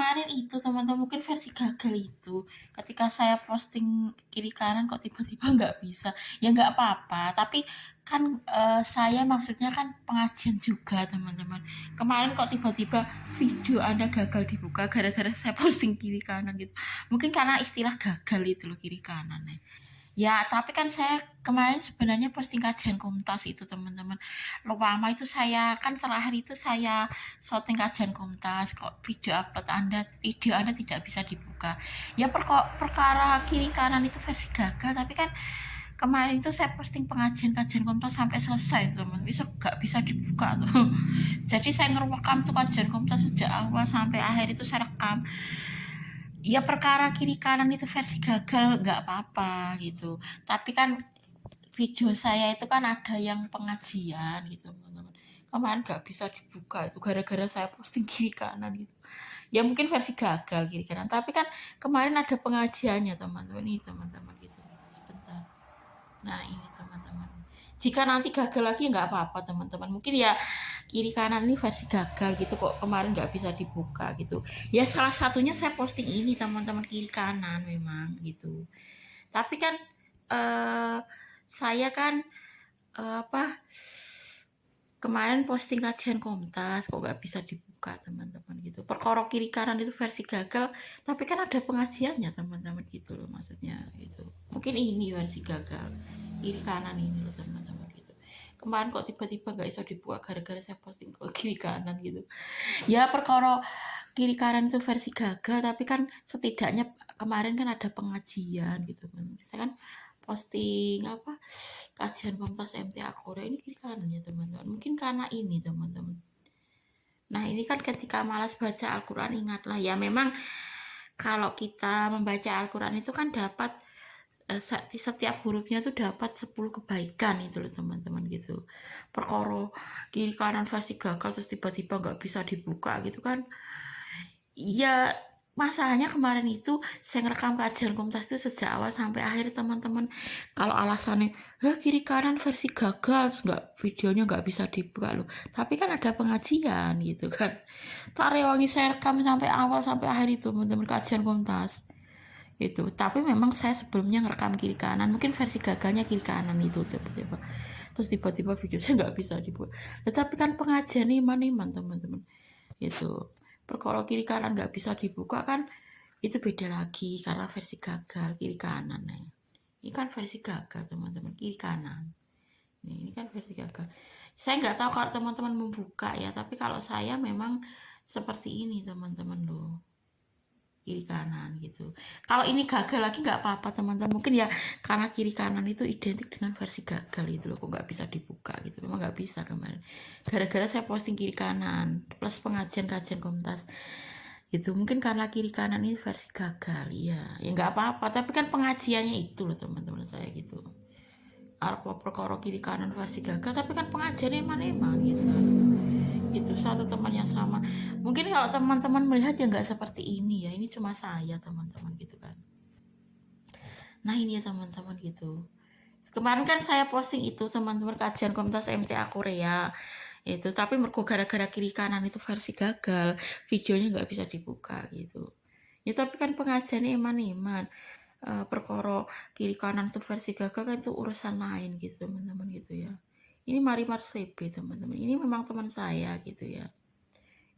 kemarin itu teman-teman, mungkin versi gagal itu, ketika saya posting kiri kanan kok tiba-tiba nggak bisa, ya nggak apa-apa, tapi kan saya maksudnya kan pengajian juga teman-teman. Kemarin kok tiba-tiba video Anda gagal dibuka gara-gara saya posting kiri kanan gitu. Mungkin karena istilah gagal itu loh, kiri kanan ya. Ya, tapi kan saya kemarin sebenarnya posting kajian Komtas itu teman-teman. Lama itu saya kan terakhir itu saya shooting kajian Komtas, kok video Anda tidak bisa dibuka. Ya perkara kiri kanan itu versi gagal, tapi kan kemarin itu saya posting pengajian kajian Komtas sampai selesai teman, bisa gak bisa dibuka tuh. Jadi saya ngerekam tuh kajian Komtas sejak awal sampai akhir itu saya rekam. Ya perkara kiri kanan itu versi gagal nggak apa-apa gitu, tapi kan video saya itu kan ada yang pengajian gitu teman-teman, kemarin nggak bisa dibuka itu gara-gara saya posting kiri kanan gitu. Ya mungkin versi gagal kiri kanan, tapi kan kemarin ada pengajiannya teman-teman, ini teman-teman gitu. Sebentar, nah ini teman-teman, jika nanti gagal lagi nggak apa-apa teman-teman, mungkin ya kiri kanan ini versi gagal gitu, kok kemarin nggak bisa dibuka gitu. Ya salah satunya saya posting ini teman-teman, kiri kanan memang gitu. Tapi kan saya kan kemarin posting kajian Komtas kok nggak bisa dibuka teman-teman gitu. Perkara kiri kanan itu versi gagal, tapi kan ada pengajiannya teman-teman gitu loh, maksudnya gitu. Mungkin ini versi gagal kiri kanan ini loh teman-teman gitu. Kemarin kok tiba-tiba nggak bisa dibuka gara-gara saya posting ke kiri kanan gitu. Ya perkara kiri kanan itu versi gagal, tapi kan setidaknya kemarin kan ada pengajian gitu kan. Saya kan posting kajian Komtas MTA Korea ini kiri kanan ya teman-teman, mungkin karena ini teman-teman. Nah ini kan ketika malas baca Al-Quran, ingatlah ya memang kalau kita membaca Al-Quran itu kan dapat di setiap hurufnya tuh dapat 10 kebaikan itu loh teman-teman gitu. Perkara kiri kanan versi gagal terus tiba-tiba nggak bisa dibuka gitu kan. Ya masalahnya kemarin itu saya ngerekam kajian Komtas itu sejak awal sampai akhir teman-teman. Kalau alasannya kiri kanan versi gagal, videonya nggak bisa dibuka loh, tapi kan ada pengajian gitu kan. Tak rewangi saya rekam sampai awal sampai akhir itu teman-teman kajian Komtas itu. Tapi memang saya sebelumnya ngerekam kiri kanan, mungkin versi gagalnya kiri kanan itu tiba-tiba, terus tiba-tiba video saya nggak bisa dibuat. Tetapi kan pengajian iman teman-teman itu, perkara kiri kanan nggak bisa dibuka kan itu beda lagi karena versi gagal kiri kanan nih. Ini kan versi gagal teman-teman, kiri kanan ini kan versi gagal. Saya nggak tahu kalau teman-teman membuka ya, tapi kalau saya memang seperti ini teman-teman loh, kiri kanan gitu. Kalau ini gagal lagi nggak apa-apa teman-teman, mungkin ya karena kiri kanan itu identik dengan versi gagal itu loh, kok nggak bisa dibuka gitu. Memang nggak bisa kemarin gara-gara saya posting kiri kanan plus pengajian kajian Komtas itu, mungkin karena kiri kanan ini versi gagal ya nggak apa-apa, tapi kan pengajiannya itu loh teman-teman saya gitu. Apa perkara kiri kanan versi gagal, tapi kan pengajiannya eman-eman gitu kan. Itu satu teman yang sama. Mungkin kalau teman-teman melihat ya nggak seperti ini ya, ini cuma saya teman-teman gitu kan. Nah ini ya teman-teman gitu. Kemarin kan saya posting itu teman-teman kajian Komtas MTA Korea itu, tapi mergo gara-gara kiri kanan itu versi gagal, videonya nggak bisa dibuka gitu. Ya tapi kan pengajiannya eman-eman. Perkara kiri kanan itu versi gagal kan itu urusan lain gitu teman-teman gitu ya. Ini Mari Mars teman-teman, ini memang teman saya gitu ya.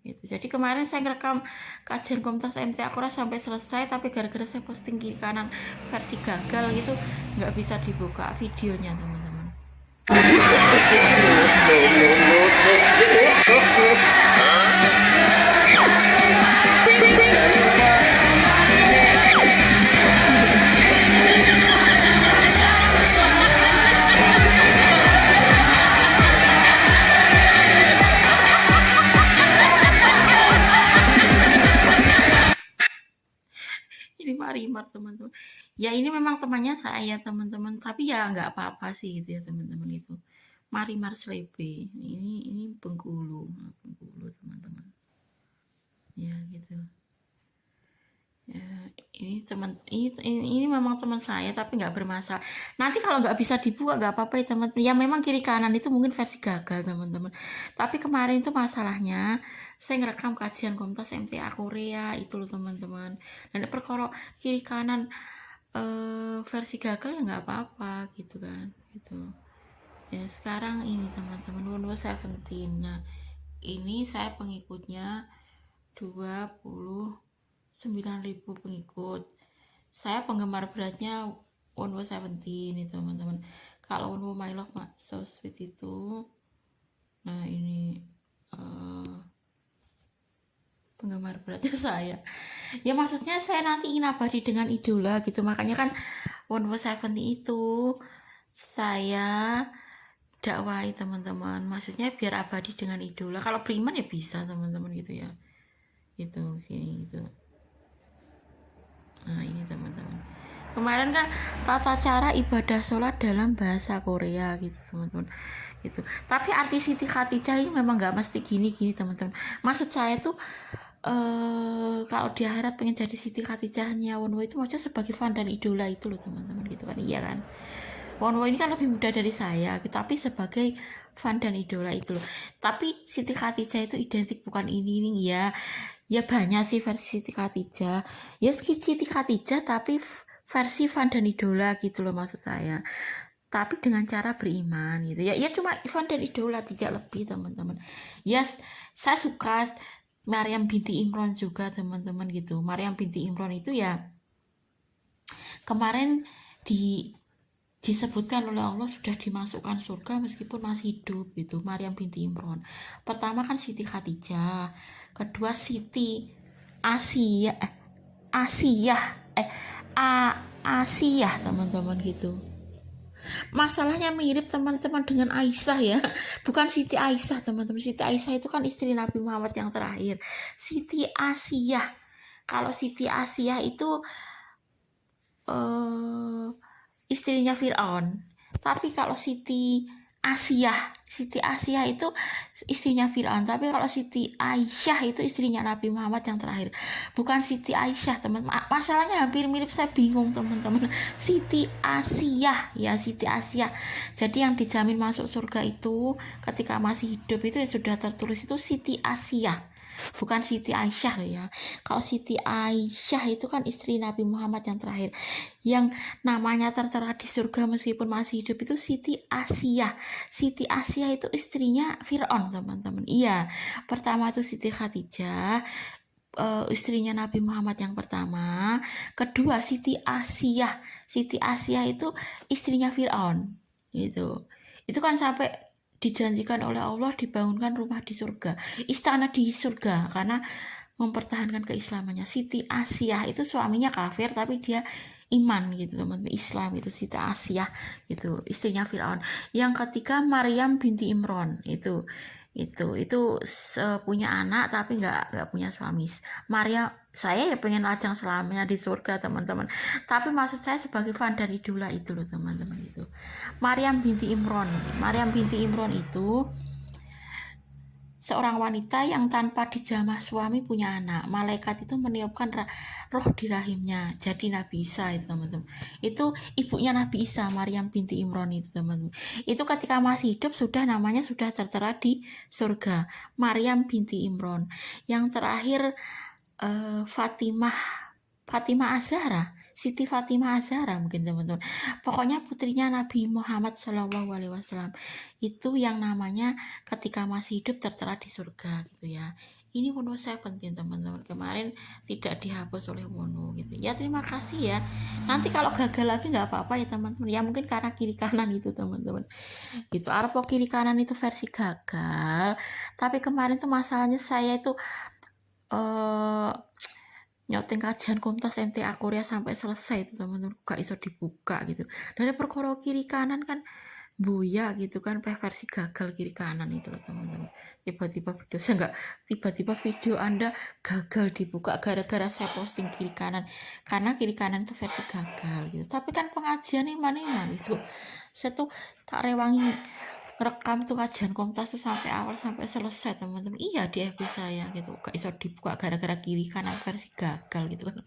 Gitu. Jadi kemarin saya ngerekam kajian Komtas MTA Korea sampai selesai, tapi gara-gara saya posting kiri kanan versi gagal gitu nggak bisa dibuka videonya teman-teman. Ini Marimar teman-teman. Ya ini memang temannya saya teman-teman, tapi ya nggak apa-apa sih gitu ya teman-teman itu. Marimar Slebe. Ini Bengkulu teman-teman. Ya gitu. Ya, ini memang teman saya tapi nggak bermasalah. Nanti kalau nggak bisa dibuka nggak apa-apa ya teman. Ya memang kiri kanan itu mungkin versi gagal teman-teman. Tapi kemarin itu masalahnya saya ngerekam kajian Kompas MTA Korea itu loh teman-teman. Dan perkara kiri kanan versi gagal ya nggak apa-apa gitu kan gitu. Ya sekarang ini teman-teman Windows 17. Nah ini saya pengikutnya 29.000 pengikut. Saya penggemar beratnya Windows 17 nih teman-teman. Kalau Windows My Love So Sweet itu, nah ini penggemar beratnya saya. Ya maksudnya saya nanti ingin abadi dengan idola gitu. Makanya kan Windows 17 itu saya dakwai teman-teman. Maksudnya biar abadi dengan idola. Kalau beriman ya bisa teman-teman gitu ya. Gitu gini gitu. Nah ini teman-teman, kemarin kan tata cara ibadah sholat dalam bahasa Korea gitu teman-teman gitu. Tapi arti Siti Khadijah ini memang nggak mesti gini-gini teman-teman. Maksud saya tuh kalau di akhirat pengen jadi Siti Khadijahnya Wonwo itu maksudnya sebagai fan dan idola itu loh teman-teman gitu kan. Iya kan, Wonwo ini kan lebih muda dari saya gitu, tapi sebagai fan dan idola itu loh. Tapi Siti Khadijah itu identik bukan ini ya. Ya banyak sih versi Siti Khadijah. Ya Siti Khadijah tapi versi fan dan idola gitu loh maksud saya. Tapi dengan cara beriman gitu. Ya cuma fan dan idola tidak lebih teman-teman. Ya saya suka Maryam binti Imran juga teman-teman gitu. Maryam binti Imran itu ya kemarin disebutkan oleh Allah sudah dimasukkan surga meskipun masih hidup gitu. Maryam binti Imran. Pertama kan Siti Khadijah, kedua Siti Asia Asia teman-teman gitu. Masalahnya mirip teman-teman dengan Aisyah ya, bukan Siti Aisyah teman-teman. Siti Aisyah itu kan istri Nabi Muhammad yang terakhir. Siti Asia, kalau Siti Asia itu istrinya Fir'aun. Tapi kalau Siti Asia itu istrinya Fir'aun. Tapi kalau Siti Aisyah itu istrinya Nabi Muhammad yang terakhir. Bukan Siti Aisyah teman-teman. Masalahnya hampir mirip, saya bingung teman-teman. Siti Asia ya, Siti Asia. Jadi yang dijamin masuk surga itu ketika masih hidup itu sudah tertulis itu Siti Asia, bukan Siti Aisyah loh ya. Kalau Siti Aisyah itu kan istri Nabi Muhammad yang terakhir, yang namanya tertera di surga meskipun masih hidup itu Siti Asia. Siti Asia itu istrinya Fir'aun teman-teman. Iya, pertama itu Siti Khadijah, istrinya Nabi Muhammad yang pertama. Kedua Siti Asia. Siti Asia itu istrinya Fir'aun gitu. Itu kan sampai dijanjikan oleh Allah dibangunkan rumah di surga, istana di surga karena mempertahankan keislamannya. Siti Asia itu suaminya kafir tapi dia iman gitu teman-teman, Islam itu Siti Asia gitu, istrinya Fir'aun. Yang ketiga Maryam binti Imran itu punya anak tapi nggak punya suami. Maria, saya ya pengen lajang selamanya di surga teman-teman, tapi maksud saya sebagai fan dan idola itu loh teman-teman itu. Maryam binti Imran itu seorang wanita yang tanpa dijamah suami punya anak. Malaikat itu meniupkan roh di rahimnya. Jadi Nabi Isa itu teman-teman. Itu ibunya Nabi Isa, Maryam binti Imran itu teman-teman. Itu ketika masih hidup sudah namanya sudah tertera di surga. Maryam binti Imran. Yang terakhir Fatimah Az-Zahra. Siti Fatimah Az-Zahra mungkin teman-teman. Pokoknya putrinya Nabi Muhammad SAW itu yang namanya ketika masih hidup tertera di surga gitu ya. Ini Windows 17 teman-teman, kemarin tidak dihapus oleh Wono gitu ya. Terima kasih ya. Nanti kalau gagal lagi nggak apa-apa ya teman-teman ya, mungkin karena kiri kanan itu teman-teman gitu. Arpo kiri kanan itu versi gagal, tapi kemarin tuh masalahnya saya itu nyoteng kajian Komtas MTA Korea sampai selesai itu teman-teman, gak iso dibuka gitu. Dari perkara kiri kanan kan buya gitu kan, versi gagal kiri kanan itu loh teman-teman. Tiba-tiba video Anda gagal dibuka gara-gara saya posting kiri kanan, karena kiri kanan itu versi gagal gitu. Tapi kan pengajian iman itu saya tuh tak rewangi rekam tuh kajian Komtas tuh sampai awal sampai selesai teman-teman. Iya di FB saya gitu, gak iso dibuka gara-gara kiri kanan versi gagal gitu kan.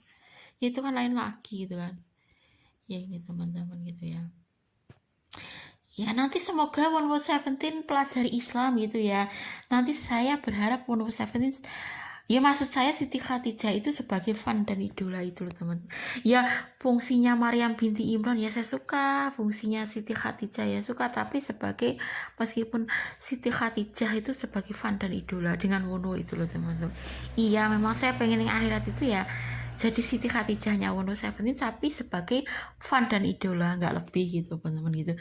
itu kan lain lagi gitu kan. Ya ini teman-teman gitu ya. Ya nanti semoga One More Seventeen pelajari Islam gitu ya. Nanti saya berharap One More Seventeen, ya maksud saya Siti Khadijah itu sebagai fan dan idola itu loh teman. Ya fungsinya Maryam binti Imran ya saya suka, fungsinya Siti Khadijah ya suka, tapi sebagai, meskipun Siti Khadijah itu sebagai fan dan idola dengan Wono itu loh teman-teman. Iya memang saya pengen yang akhirat itu ya jadi Siti Khadijahnya One More Seventeen, tapi sebagai fan dan idola, nggak lebih gitu teman-teman gitu.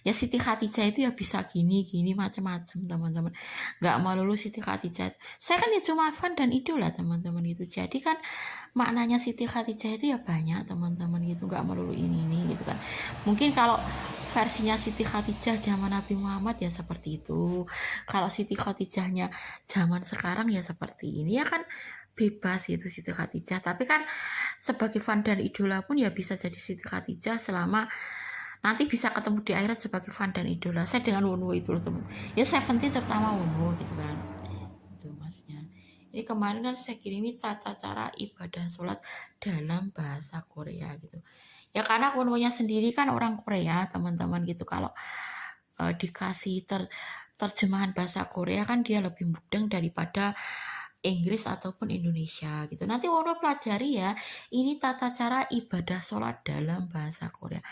Ya Siti Khadijah itu ya bisa gini macam-macam teman-teman, nggak melulu Siti Khadijah. Saya kan ya cuma fan dan idola teman-teman gitu, jadi kan maknanya Siti Khadijah itu ya banyak teman-teman gitu, nggak melulu ini gitu kan. Mungkin kalau versinya Siti Khadijah zaman Nabi Muhammad ya seperti itu, kalau Siti Khadijahnya zaman sekarang ya seperti ini ya kan, bebas gitu Siti Khadijah. Tapi kan sebagai fan dan idola pun ya bisa jadi Siti Khadijah selama nanti bisa ketemu di akhirat sebagai fan dan idola. Saya dengan Wono itu loh teman. Ya Seventeen terutama Wono gitu kan. Itu maksudnya. Ini kemarin kan saya kirimi tata cara ibadah sholat dalam bahasa Korea gitu. Ya karena Wononya sendiri kan orang Korea teman-teman gitu. Kalau dikasih terjemahan bahasa Korea kan dia lebih mudeng daripada Inggris ataupun Indonesia gitu. Nanti Wono pelajari ya, ini tata cara ibadah sholat dalam bahasa Korea.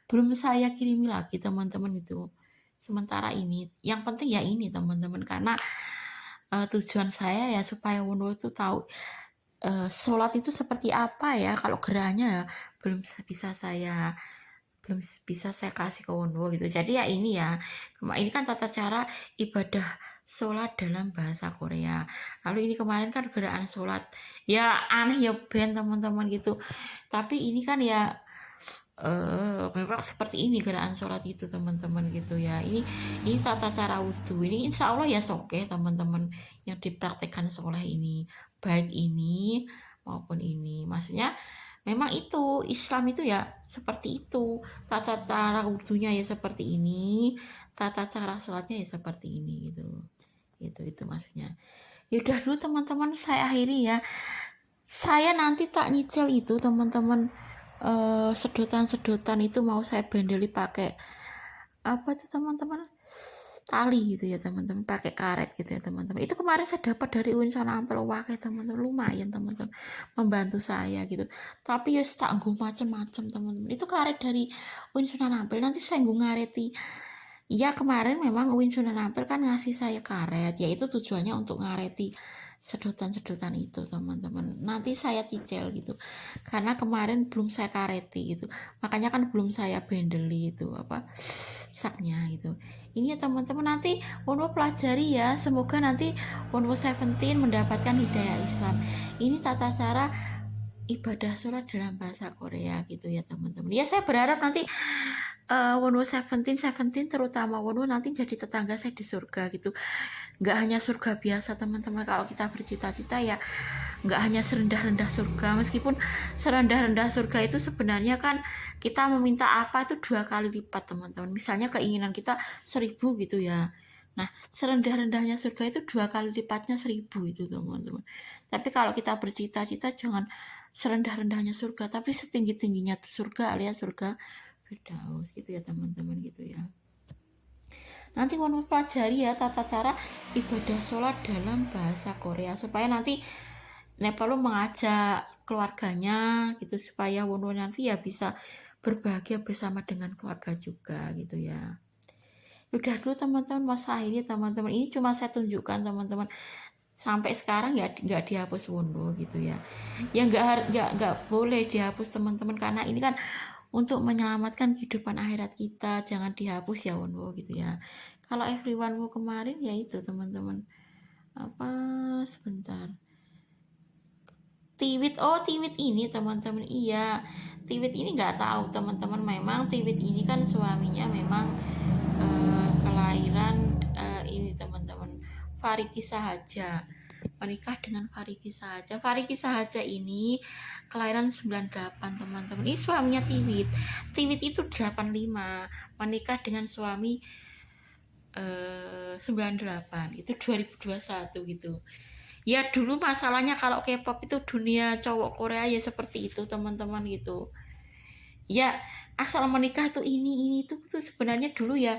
Belum saya kirimi lagi teman-teman itu. Sementara ini, yang penting ya ini teman-teman, karena tujuan saya ya supaya Wono itu tahu sholat itu seperti apa ya. Kalau gerahnya ya belum bisa saya kasih ke Wono gitu. Jadi ya ini kan tata cara ibadah sholat dalam bahasa Korea. Lalu ini kemarin kan gerakan sholat, ya aneh ya Ben teman-teman gitu. Tapi ini kan ya memang seperti ini gerakan sholat itu teman-teman gitu ya. Ini tata cara wudhu ini insya Allah ya soke teman-teman yang dipraktekkan sholat ini, baik ini maupun ini. Maksudnya memang itu Islam itu ya seperti itu, tata cara wudhunya ya seperti ini, tata cara sholatnya ya seperti ini gitu. Itu maksudnya. Yaudah dulu teman-teman saya akhiri ya. Saya nanti tak nyicil itu teman-teman, sedotan-sedotan itu mau saya bendeli pakai apa tuh teman-teman, tali gitu ya teman-teman, pakai karet gitu ya teman-teman. Itu kemarin saya dapat dari UIN Sana Ampel Wakai teman-teman, lumayan teman-teman membantu saya gitu. Tapi ya tak nggo macam-macam teman-teman. Itu karet dari UIN Sunan Ampel, nanti saya nggo ngareti. Ya kemarin memang UIN Sunan Ampel kan ngasih saya karet, yaitu tujuannya untuk ngareti sedotan-sedotan itu teman-teman. Nanti saya cicil gitu, karena kemarin belum saya kareti gitu, makanya kan belum saya bendeli itu apa saknya gitu. Ini ya teman-teman, nanti Wono pelajari ya, semoga nanti Wono Seventeen mendapatkan hidayah Islam. Ini tata cara ibadah sholat dalam bahasa Korea gitu ya teman-teman. Ya saya berharap nanti Wono Seventeen terutama Wono nanti jadi tetangga saya di surga gitu. Nggak hanya surga biasa teman-teman, kalau kita bercita-cita ya nggak hanya serendah-rendah surga, meskipun serendah-rendah surga itu sebenarnya kan kita meminta apa itu 2 kali lipat teman-teman. Misalnya keinginan kita 1000 gitu ya, nah serendah-rendahnya surga itu 2 kali lipatnya 1000 itu teman-teman. Tapi kalau kita bercita-cita jangan serendah-rendahnya surga, tapi setinggi-tingginya surga alias surga Firdaus gitu ya teman-teman gitu ya. Nanti Wono pelajari ya tata cara ibadah sholat dalam bahasa Korea, supaya nanti Nepal mengajak keluarganya gitu, supaya Wono nanti ya bisa berbahagia bersama dengan keluarga juga gitu ya. Udah dulu teman-teman, masa akhirnya teman-teman, ini cuma saya tunjukkan teman-teman, sampai sekarang ya nggak dihapus Wono gitu ya. Ya nggak boleh dihapus teman-teman, karena ini kan untuk menyelamatkan kehidupan akhirat kita, jangan dihapus ya Wono gitu ya. Kalau everyone mau kemarin ya itu teman-teman, apa sebentar, Tiwit, Tiwit ini teman-teman, iya Tiwit ini nggak tahu teman-teman, memang Tiwit ini kan suaminya memang kelahiran ini teman-teman, Fariki Sahaja, menikah dengan Fariki Sahaja. Fariki Sahaja ini kelahiran 98 teman-teman. Ini suaminya Tiwit. Tiwit itu 85, menikah dengan suami 98, itu 2021 gitu. Ya dulu masalahnya kalau K-pop itu dunia cowok Korea ya seperti itu teman-teman gitu. Ya asal menikah tuh ini tuh sebenarnya dulu ya,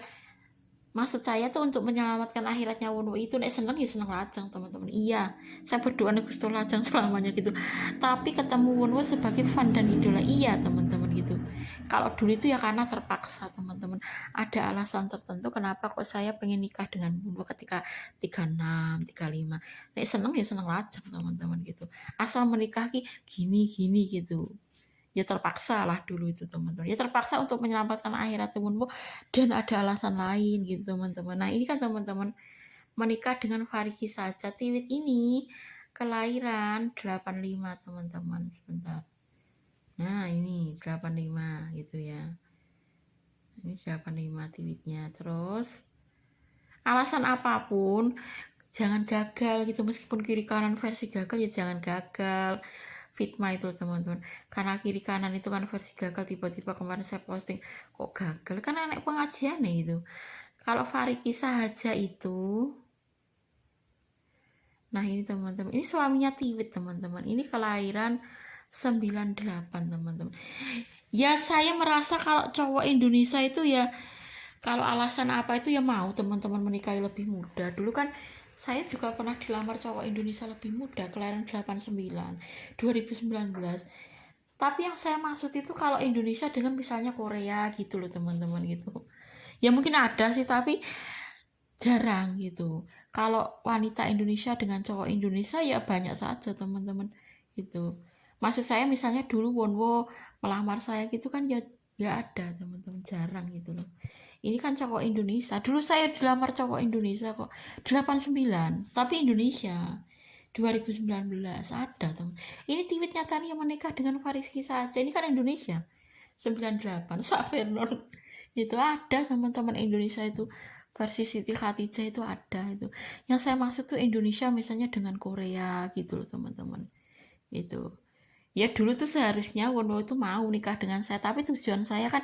maksud saya tuh untuk menyelamatkan akhiratnya Wonwo itu, nek seneng ya seneng lajang teman-teman. Iya, saya berdoa nih Gusti lajang selamanya gitu. Tapi ketemu Wonwo sebagai fan dan idola, iya teman-teman gitu. Kalau dulu itu ya karena terpaksa teman-teman. Ada alasan tertentu kenapa kok saya pengen nikah dengan Wonwo ketika 36, 35. Nek seneng ya seneng lajang teman-teman gitu. Asal menikah gini gini gitu, ya terpaksa lah dulu itu teman-teman, ya terpaksa untuk menyelamatkan akhirat temanmu, dan ada alasan lain gitu teman-teman. Nah ini kan teman-teman, menikah dengan Fariki saja Tiwit ini kelahiran 85 teman-teman, sebentar. Nah ini 85 gitu ya, ini 85 Tiwitnya. Terus alasan apapun jangan gagal gitu, meskipun kiri kanan versi gagal ya jangan gagal. Fitma itu teman-teman, karena kiri kanan itu kan versi gagal, tiba-tiba kemarin saya posting kok gagal, kan anak pengajian nih itu. Kalau Fariki saja itu, nah ini teman-teman, ini suaminya Tiwit teman-teman, ini kelahiran 98 teman-teman. Ya saya merasa kalau cowok Indonesia itu ya, kalau alasan apa itu ya mau teman-teman menikahi lebih muda. Dulu kan saya juga pernah dilamar cowok Indonesia lebih muda, kelahiran 89, 2019. Tapi yang saya maksud itu kalau Indonesia dengan misalnya Korea gitu loh teman-teman gitu. Ya mungkin ada sih tapi jarang gitu. Kalau wanita Indonesia dengan cowok Indonesia ya banyak saja teman-teman gitu. Maksud saya misalnya dulu Wonwo melamar saya gitu kan ya nggak ada teman-teman, jarang gitu loh. Ini kan cowok Indonesia. Dulu saya dilamar cowok Indonesia kok 89, tapi Indonesia 2019 ada teman. Ini Tiwit nyatanya yang menikah dengan Fariski saja. Ini kan Indonesia 98 Sak Vernon itu ada teman-teman. Indonesia itu versi Siti Khadijah itu ada itu. Yang saya maksud tuh Indonesia misalnya dengan Korea gitu loh teman-teman. Itu. Ya dulu tuh seharusnya Wonwo itu mau nikah dengan saya, tapi tujuan saya kan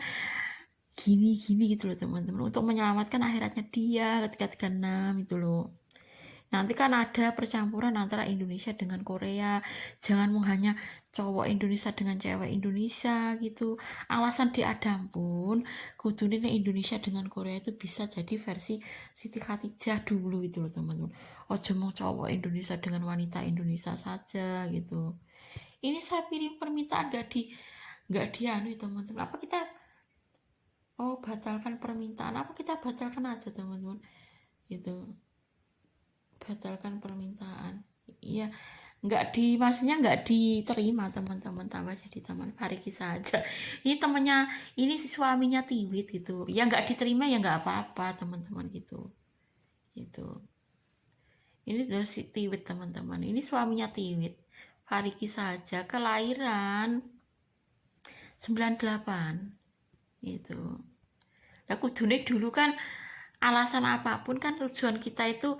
gini gitu loh teman-teman, untuk menyelamatkan akhiratnya dia ketika 36 itu loh. Nanti kan ada percampuran antara Indonesia dengan Korea, jangan mau hanya cowok Indonesia dengan cewek Indonesia gitu. Alasan diadam pun kudune Indonesia dengan Korea itu bisa jadi versi Siti Khadijah dulu itu loh teman-teman. Ojo mau cowok Indonesia dengan wanita Indonesia saja gitu. Ini saya pilih permintaan gak dianu teman-teman. Apa kita batalkan permintaan, apa kita batalkan aja teman-teman gitu, batalkan permintaan. Iya, nggak maksudnya nggak diterima teman-teman, tambah jadi teman Fariki saja. Ini temennya, ini si suaminya Tiwit gitu ya, nggak diterima ya nggak apa-apa teman-teman gitu. Ini dari si Tiwit teman-teman, ini suaminya Tiwit, Fariki saja kelahiran 98 gitu. Nah kudune dulu kan alasan apapun kan tujuan kita itu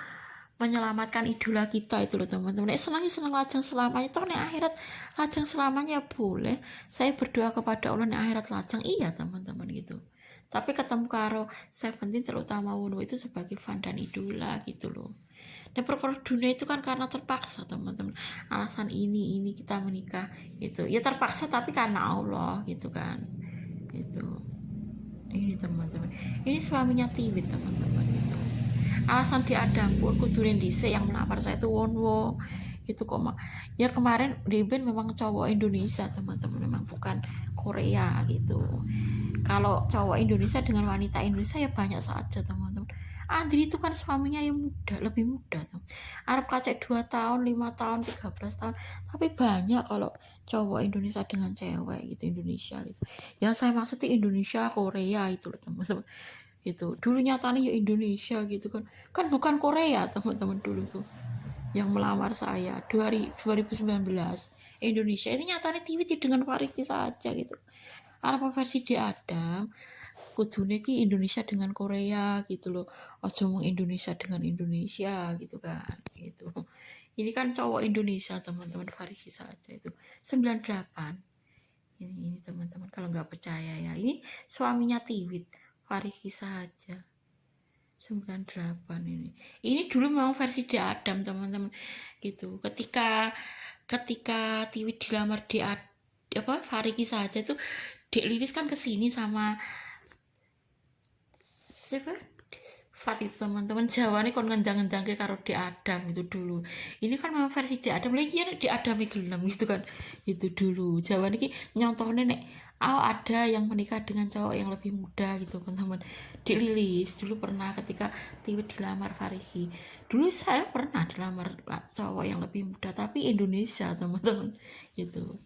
menyelamatkan idola kita itu loh teman-teman. Senangnya senang lajang selamanya, toh nih akhirat lajang selamanya boleh. Saya berdoa kepada Allah nih akhirat lajang, iya teman-teman gitu. Tapi ketemu karo Seventeen terutama Wonwo itu sebagai fan dan idola gitu loh. Dan perkara dunia itu kan karena terpaksa teman-teman. Alasan ini kita menikah gitu. Ya terpaksa tapi karena Allah gitu kan. Gitu. Ini teman-teman, ini suaminya Tiwit teman-teman itu. Alasan diadam pun kudurin dhisik yang melamar saya itu Wonwo itu kok ya kemarin Riben memang cowok Indonesia teman-teman, memang bukan Korea gitu. Kalau cowok Indonesia dengan wanita Indonesia ya banyak saja teman-teman. Andri itu kan suaminya yang muda, lebih muda tuh. Arab kacek 2 tahun, 5 tahun, 13 tahun. Tapi banyak kalau cowok Indonesia dengan cewek gitu, Indonesia gitu. Yang saya maksud Indonesia, Korea itu loh teman-teman. Itu dulu nyatanya ya Indonesia gitu kan. Kan bukan Korea teman-teman dulu tuh. Yang melamar saya 2019 Indonesia. Ini nyatanya Tiwit dengan Fariki saja gitu. Apa versi di Adam kudune ki Indonesia dengan Korea gitu loh, ojo ngomong Indonesia dengan Indonesia gitu kan gitu. Ini kan cowok Indonesia teman-teman, Fariki saja itu 98. Ini teman-teman kalau nggak percaya ya, ini suaminya Tiwit, Fariki saja 98 ini. Ini dulu memang versi di Adam, teman-teman. Gitu. Ketika Tiwi dilamar di Fariki saja tuh Dek Lilis kan kesini sama siapa? Fat itu teman-teman. Jawa nih kon ngendang-ngendang ke karo di Adam itu dulu. Ini kan memang versi di Adam lagi ya di Adam gelem gitu kan. Itu dulu. Jawa nih nyontohnya nek ada yang menikah dengan cowok yang lebih muda gitu teman-teman. Di Lilis dulu pernah ketika Tiwi dilamar Fariki. Dulu saya pernah dilamar cowok yang lebih muda tapi Indonesia teman-teman. Gitu.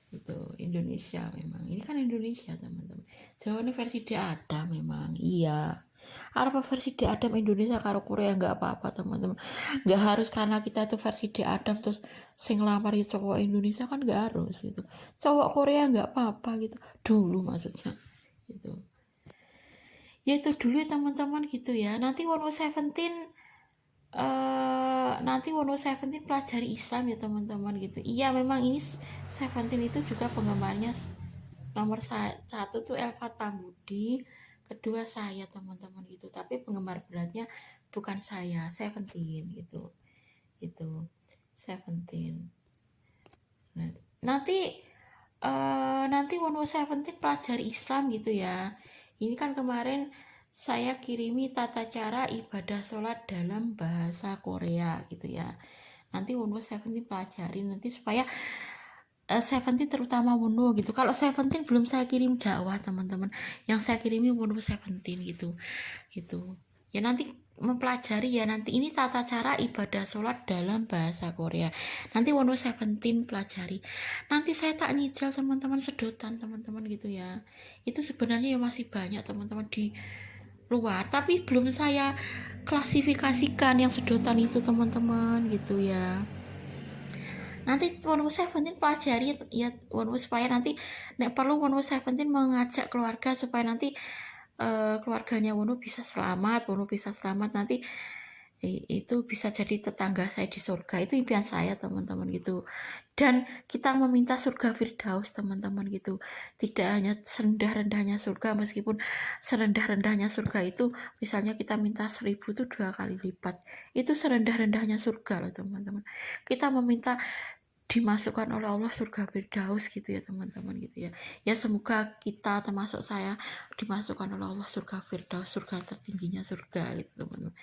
Itu Indonesia memang. Ini kan Indonesia teman-teman. Jawa ini versi di Adam memang. Iya. Apa versi di Adam Indonesia karo Korea nggak apa-apa teman-teman, nggak harus karena kita itu versi di Adam terus sing lamar ya cowok Indonesia kan nggak harus gitu, cowok Korea nggak apa-apa gitu dulu maksudnya gitu ya, itu dulu ya teman-teman gitu ya. Nanti One Seventeen pelajari Islam ya teman-teman gitu. Iya memang ini Seventeen itu juga penggemarnya nomor satu tuh Elvat Pambudi, kedua saya teman-teman gitu, tapi penggemar beratnya bukan saya, Seventeen gitu Seventeen. Nah, nanti One Seventeen pelajari Islam gitu ya. Ini kan kemarin saya kirimi tata cara ibadah sholat dalam bahasa Korea gitu ya. Nanti One Seventeen pelajari nanti supaya Seventeen terutama Wono gitu. Kalau Seventeen belum saya kirim dakwah teman-teman, yang saya kirimi Wono Seventeen gitu ya. Nanti mempelajari ya, nanti ini tata cara ibadah sholat dalam bahasa Korea, nanti Wono Seventeen pelajari. Nanti saya tak nyicil teman-teman sedotan teman-teman gitu ya. Itu sebenarnya ya masih banyak teman-teman di luar, tapi belum saya klasifikasikan yang sedotan itu teman-teman gitu ya. Nanti One Seventeen pelajari ya One supaya nanti nek perlu One Seventeen mengajak keluarga supaya nanti keluarganya Wono bisa selamat nanti itu bisa jadi tetangga saya di surga. Itu impian saya teman-teman gitu. Dan kita meminta surga Firdaus teman-teman gitu. Tidak hanya serendah-rendahnya surga, meskipun serendah-rendahnya surga itu misalnya kita minta 1000 itu 2 kali lipat. Itu serendah-rendahnya surga loh teman-teman. Kita meminta dimasukkan oleh Allah surga Firdaus gitu ya teman-teman gitu ya. Ya semoga kita termasuk saya dimasukkan oleh Allah surga Firdaus, surga tertingginya surga gitu teman-teman.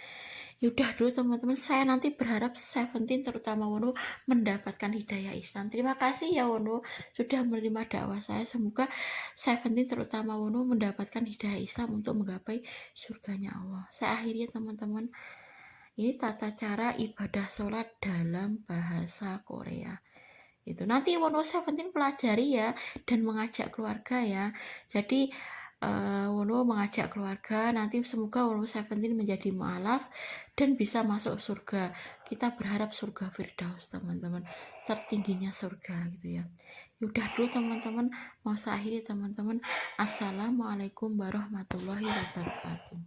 Yaudah dulu teman-teman, saya nanti berharap Seventeen terutama Wono mendapatkan hidayah Islam. Terima kasih ya Wono sudah menerima dakwah saya. Semoga Seventeen terutama Wono mendapatkan hidayah Islam untuk menggapai surganya Allah. Saya akhiri ya teman-teman. Ini tata cara ibadah sholat dalam bahasa Korea. Itu nanti Wono Seventeen pelajari ya dan mengajak keluarga ya. Jadi Wono mengajak keluarga, nanti semoga Wono Seventeen menjadi mualaf dan bisa masuk surga. Kita berharap surga Firdaus teman-teman, tertingginya surga gitu ya. Udah dulu teman-teman, mau saya akhiri teman-teman. Assalamualaikum warahmatullahi wabarakatuh.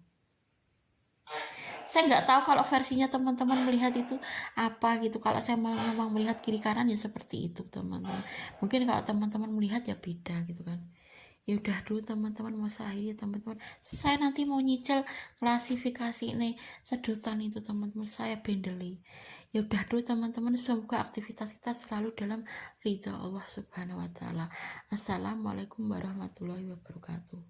Saya nggak tahu kalau versinya teman-teman melihat itu apa gitu. Kalau saya memang melihat kiri kanan ya seperti itu teman-teman. Mungkin kalau teman-teman melihat ya beda gitu kan. Ya udah dulu teman-teman, mau saya akhiri teman-teman. Saya nanti mau nyicil klasifikasi ini sedotan itu teman-teman, saya bendeli. Ya udah dulu teman-teman, semoga aktivitas kita selalu dalam ridha Allah Subhanahu wa taala. Assalamualaikum warahmatullahi wabarakatuh.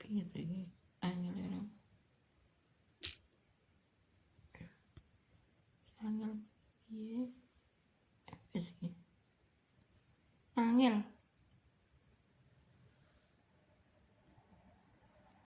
Gitu ini angel iya angel